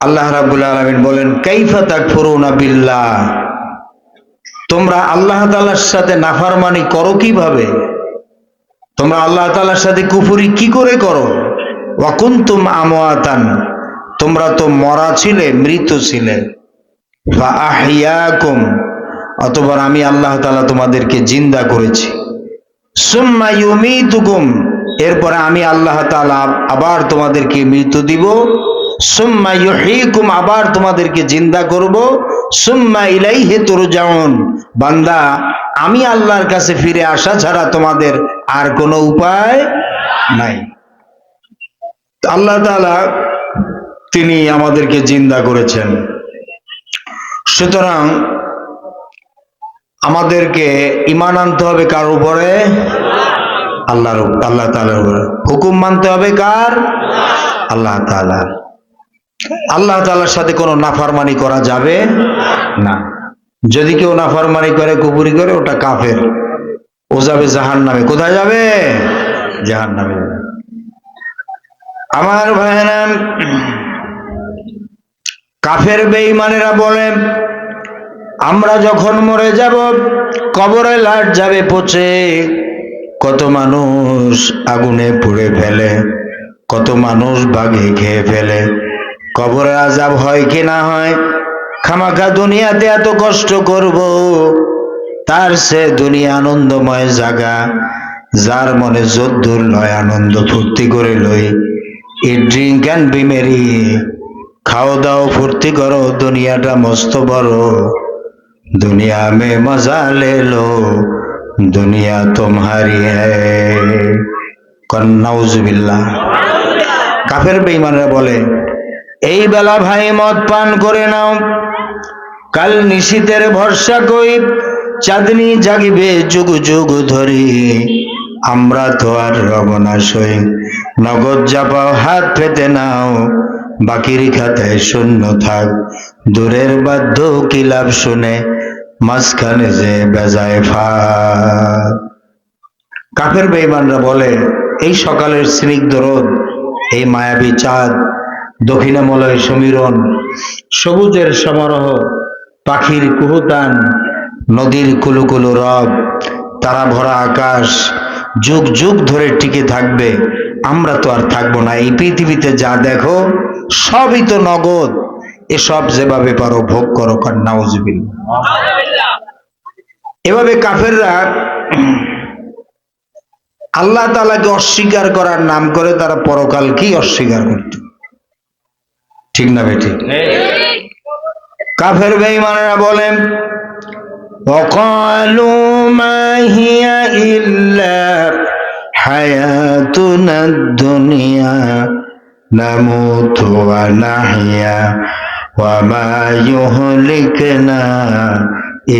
আল্লাহ রাব্বুল আলামিন বলেন, কাইফা তাকফুরুনা বিল্লাহ, তোমরা আল্লাহ তাআলার সাথে নাফরমানি করো কিভাবে? তোমরা আল্লাহ তাআলার সাথে কুফরি কি করে করো? ওয়া কুনতুম আমওয়াতান, তোমরা তো মরা ছিলে, মৃত ছিলে। ফা আহইয়াকুম, অতঃপর আমি আল্লাহ তাআলা তোমাদেরকে জিন্দা করেছি। সুম্মা ইউমিতুকুম, এরপরে আমি আল্লাহ তাআলা আবার তোমাদেরকে মৃত্যু দিব। সুম্মা ইউহয়িকুম, আবার তোমাদেরকে জিন্দা করব। সুম্মা ইলাইহি তুরজাউন, বান্দা আমি আল্লাহর কাছে ফিরে আসা ছাড়া তোমাদের আর কোনো উপায় নাই। আল্লাহ তাআলা তিনি আমাদেরকে জিন্দা করেছেন, সুতরাং আমাদেরকে ঈমান আনতে হবে কার উপরে? আল্লাহ তাআলার উপরে। হুকুম মানতে হবে কার? আল্লাহ তাআলা। আল্লাহ তাআলার সাথে কোনো নাফরমানি করা যাবে না। যদি কেউ নাফরমানি করে, কুফরি করে, ওটা কাফের, ও যাবে জাহান্নামে। কোথায় যাবে? জাহান্নামে। আমার ভাইরা, কাফের বেঈমানেরা বলে আমরা যখন মরে যাব কবরে লাশ যাবে পচে, কত মানুষ আগুনে পুড়ে ফেলে, কত মানুষ বাঘে খেয়ে ফেলে, কবরে আযাব হয় কি না হয়? খামাখা দুনিয়াতে এত কষ্ট করব, তার সে দুনিয়া আনন্দময় জায়গা, যার মনে যদ্দুর লয় আনন্দ ফুর্তি করে লই। ইট ড্রিঙ্ক অ্যান্ড বি মেরি, খাও দাও ফুর্তি করো, দুনিয়াটা মস্ত বড়, দুনিয়া মে মজা লে লো, দুনিয়া তোমারি হ্যায়। নাউজুবিল্লাহ। কাফের বেঈমানরা বলে এই বেলা ভাই মদ পান করে নাও, কাল নিশীতের ভরসা কই, চাঁদনি জাগিবে যুগ যুগ ধরি, আমরা তো আর রব না সই, নগদ যাপাও হাত পেতে নাও, বাকির খাতায় শূন্য থাক, দূরের বাদ্য কি লাভ শুনে, মাঝখানে যে বেজায় ফাঁক। কাফের বেঈমানরা বলে এই সকালের স্নিগ্ধ রোদ, এই মায়াবী চাঁদ, দক্ষিণে মলয় সমীরণ, সবুজের সমারোহ, পাখির কুহুতান, নদীর কুলুকুলু রব, তারা ভরা আকাশ যুগ যুগ ধরে টিকে থাকবে, আমরা তো আর থাকবো না। এই পৃথিবীতে যা দেখো সবই তো নগদ, এসব যেভাবে পারো ভোগ করো। নাউজুবিল্লাহ। এভাবে কাফেররা আল্লাহ তাআলাকে অস্বীকার করার নাম করে তারা পরকালকেই অস্বীকার করত। ঠিক না বেঠিক? কাফের বেঈমানেরা বলেন ওয়াকালু মা হিয়া ইল্লা হায়াতুনাদ দুনিয়া নামুতু ওয়া নাহইয়া ওয়া মা ইউহলিকুনা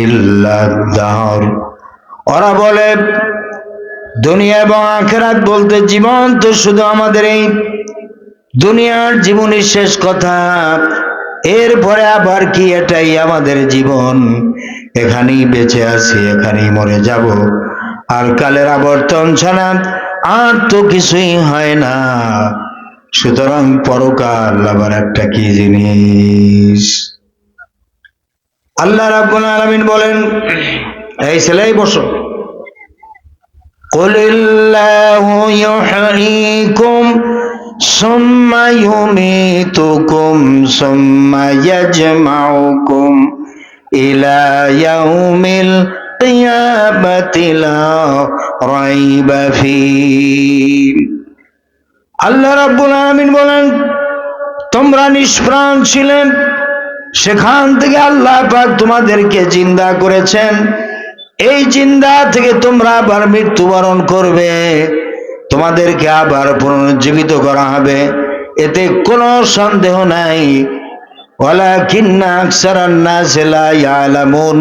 ইল্লা দার। ওরা বলে দুনিয়া এবং আখিরাত বলতে জীবন তো শুধু আমাদের এই দুনিয়ার জীবনের শেষ কথা, এরপরে আবার কি এটাই আমাদের জীবন, এখানেই বেঁচে আছি, এখানেই মরে যাব, আর কালের আবর্তন ছাড়া আর তো কিছুই হয় না। সুতরাং পরকাল আবার একটা কি জিনিস? আল্লাহ রাব্বুল আলামিন বলেন, এই ছেলেই বসো, কুলিল্লাহু ইউহয়িকুম সুম্মা ইউমীতুকুম সুম্মা ইয়াজমাউকুম ইলা ইয়াউমিল কিয়ামাতি লা রাইবা ফীহ। আল্লাহ রাব্বুল আলামিন বলেন তোমরা নিষ্প্রাণ ছিলেন, সেখান থেকে আল্লাহ পাক তোমাদেরকে জিন্দা করেছেন, এই জিন্দা থেকে তোমরা আবার মৃত্যুবরণ করবে, তোমাদেরকে আবার পুনরুজ্জীবিত করা হবে, এতে কোনো সন্দেহ নাই। ওয়ালাকিন্না আকসারান নাস লা ইয়ালামুন,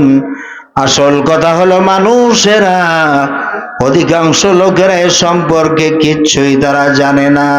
আসল কথা হলো মানুষেরা, অধিকাংশ লোকেরা এ সম্পর্কে কিচ্ছুই তারা জানে না।